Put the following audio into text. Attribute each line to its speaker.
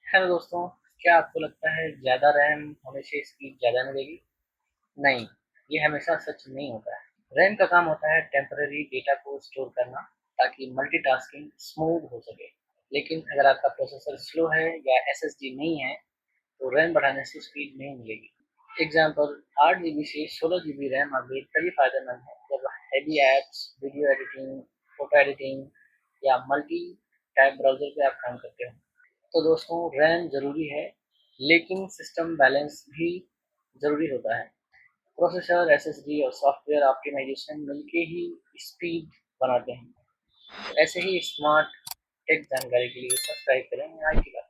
Speaker 1: Hello दोस्तों, क्या आपको लगता है ज़्यादा रैम होने से स्पीड ज़्यादा मिलेगी? नहीं, ये हमेशा सच नहीं होता है। रैम का काम होता है टेम्पररी डेटा को स्टोर करना ताकि मल्टीटास्किंग स्मूथ हो सके। लेकिन अगर आपका प्रोसेसर स्लो है या एसएसडी नहीं है, तो रैम बढ़ाने से स्पीड नहीं मिलेगी। एग्जाम्पल 8 जीबी से 16 जीबी रैम अपग्रेड तभी फायदेमंद है जब heavy apps, video editing, photo editing या मल्टी टैब ब्राउज़र पे आप काम करते हो। तो दोस्तों, रैम ज़रूरी है, लेकिन सिस्टम बैलेंस भी ज़रूरी होता है। प्रोसेसर, एसएसडी और सॉफ्टवेयर ऑप्टिमाइजेशन मिलके ही स्पीड बनाते हैं। तो ऐसे ही स्मार्ट टेक जानकारी के लिए सब्सक्राइब करें आई टी।